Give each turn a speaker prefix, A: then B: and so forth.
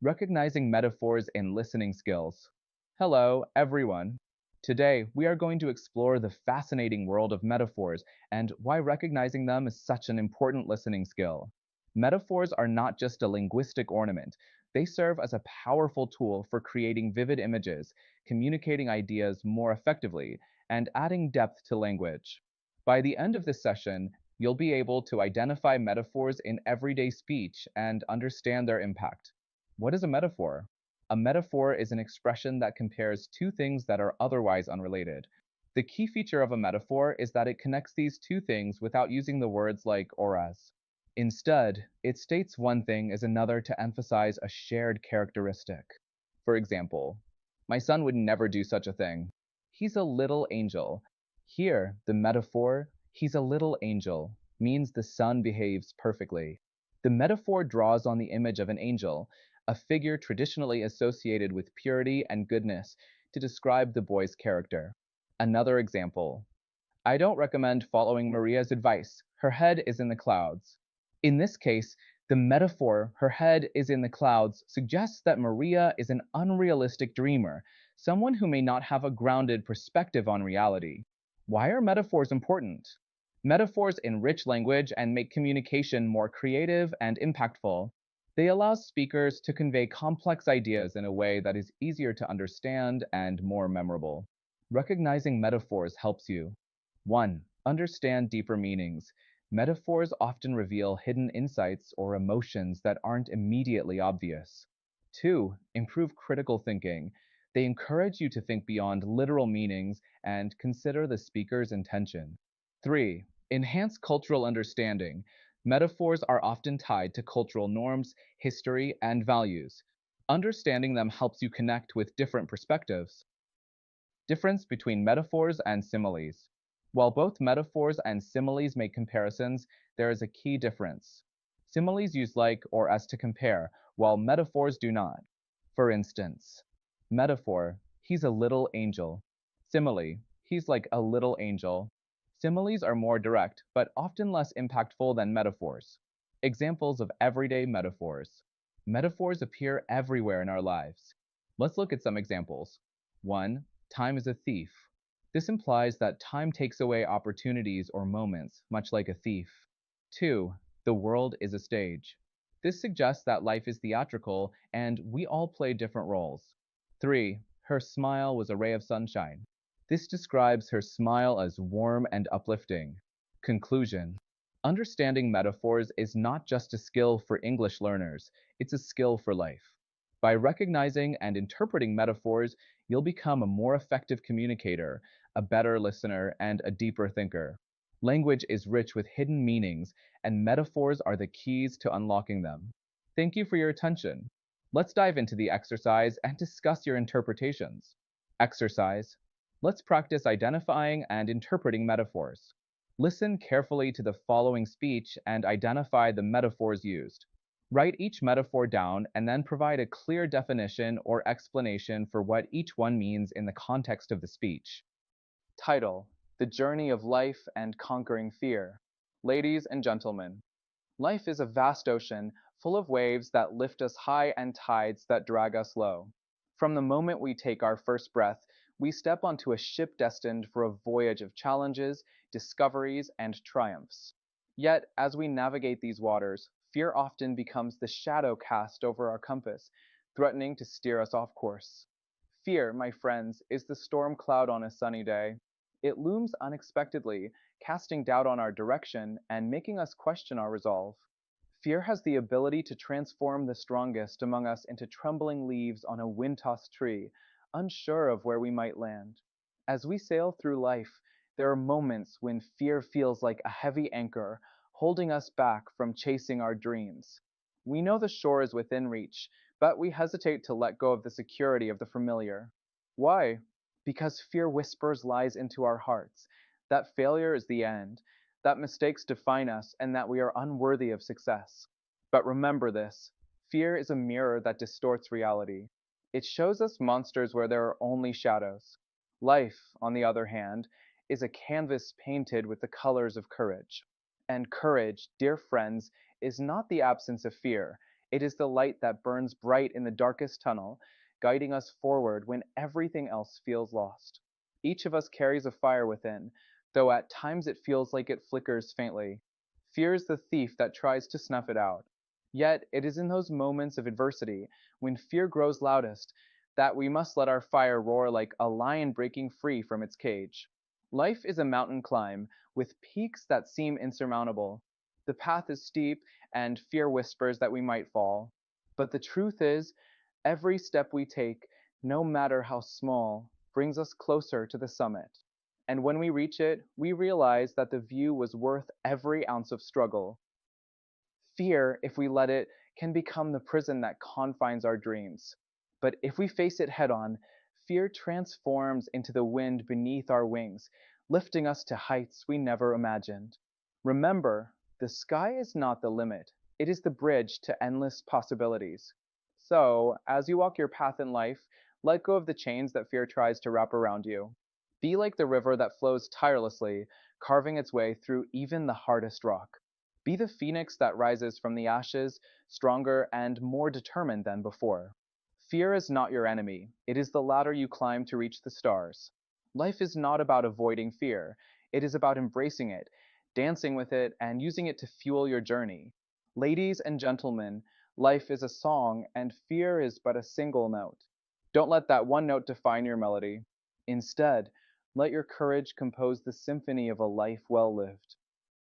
A: Recognizing metaphors in listening skills. Hello, everyone. Today, we are going to explore the fascinating world of metaphors and why recognizing them is such an important listening skill. Metaphors are not just a linguistic ornament, they serve as a powerful tool for creating vivid images, communicating ideas more effectively, and adding depth to language. By the end of this session, you'll be able to identify metaphors in everyday speech and understand their impact. What is a metaphor? A metaphor is an expression that compares two things that are otherwise unrelated. The key feature of a metaphor is that it connects these two things without using the words like or as. Instead, it states one thing as another to emphasize a shared characteristic. For example, my son would never do such a thing. He's a little angel. Here, the metaphor, he's a little angel, means the son behaves perfectly. The metaphor draws on the image of an angel, a figure traditionally associated with purity and goodness, to describe the boy's character. Another example. I don't recommend following Maria's advice. Her head is in the clouds. In this case, the metaphor, her head is in the clouds, suggests that Maria is an unrealistic dreamer, someone who may not have a grounded perspective on reality. Why are metaphors important? Metaphors enrich language and make communication more creative and impactful. They allow speakers to convey complex ideas in a way that is easier to understand and more memorable. Recognizing metaphors helps you. 1. Understand deeper meanings. Metaphors often reveal hidden insights or emotions that aren't immediately obvious. 2. Improve critical thinking. They encourage you to think beyond literal meanings and consider the speaker's intention. 3. Enhance cultural understanding. Metaphors are often tied to cultural norms, history, and values. Understanding them helps you connect with different perspectives. Difference between metaphors and similes. While both metaphors and similes make comparisons, there is a key difference. Similes use like or as to compare, while metaphors do not. For instance, metaphor, he's a little angel. Simile, he's like a little angel. Similes are more direct, but often less impactful than metaphors. Examples of everyday metaphors. Metaphors appear everywhere in our lives. Let's look at some examples. 1. Time is a thief. This implies that time takes away opportunities or moments, much like a thief. 2. The world is a stage. This suggests that life is theatrical and we all play different roles. 3. Her smile was a ray of sunshine. This describes her smile as warm and uplifting. Conclusion. Understanding metaphors is not just a skill for English learners, it's a skill for life. By recognizing and interpreting metaphors, you'll become a more effective communicator, a better listener, and a deeper thinker. Language is rich with hidden meanings, and metaphors are the keys to unlocking them. Thank you for your attention. Let's dive into the exercise and discuss your interpretations. Exercise. Let's practice identifying and interpreting metaphors. Listen carefully to the following speech and identify the metaphors used. Write each metaphor down and then provide a clear definition or explanation for what each one means in the context of the speech. Title: The Journey of Life and Conquering Fear. Ladies and gentlemen, life is a vast ocean full of waves that lift us high and tides that drag us low. From the moment we take our first breath, we step onto a ship destined for a voyage of challenges, discoveries, and triumphs. Yet, as we navigate these waters, fear often becomes the shadow cast over our compass, threatening to steer us off course. Fear, my friends, is the storm cloud on a sunny day. It looms unexpectedly, casting doubt on our direction and making us question our resolve. Fear has the ability to transform the strongest among us into trembling leaves on a wind-tossed tree, unsure of where we might land. As we sail through life, there are moments when fear feels like a heavy anchor, holding us back from chasing our dreams. We know the shore is within reach, but we hesitate to let go of the security of the familiar. Why? Because fear whispers lies into our hearts, that failure is the end, that mistakes define us, and that we are unworthy of success. But remember this, fear is a mirror that distorts reality. It shows us monsters where there are only shadows. Life, on the other hand, is a canvas painted with the colors of courage. And courage, dear friends, is not the absence of fear, It is the light that burns bright in the darkest tunnel, guiding us forward when everything else feels lost. Each of us carries a fire within, though at times it feels like it flickers faintly. Fear is the thief that tries to snuff it out. Yet it is in those moments of adversity, when fear grows loudest, that we must let our fire roar like a lion breaking free from its cage. Life is a mountain climb, with peaks that seem insurmountable. The path is steep, and fear whispers that we might fall. But the truth is, every step we take, no matter how small, brings us closer to the summit. And when we reach it, we realize that the view was worth every ounce of struggle. Fear, if we let it, can become the prison that confines our dreams. But if we face it head on, fear transforms into the wind beneath our wings, lifting us to heights we never imagined. Remember, the sky is not the limit, it is the bridge to endless possibilities. So, as you walk your path in life, let go of the chains that fear tries to wrap around you. Be like the river that flows tirelessly, carving its way through even the hardest rock. Be the phoenix that rises from the ashes, stronger and more determined than before. Fear is not your enemy, it is the ladder you climb to reach the stars. Life is not about avoiding fear, it is about embracing it, dancing with it, and using it to fuel your journey. Ladies and gentlemen, life is a song, and fear is but a single note. Don't let that one note define your melody. Instead, let your courage compose the symphony of a life well lived.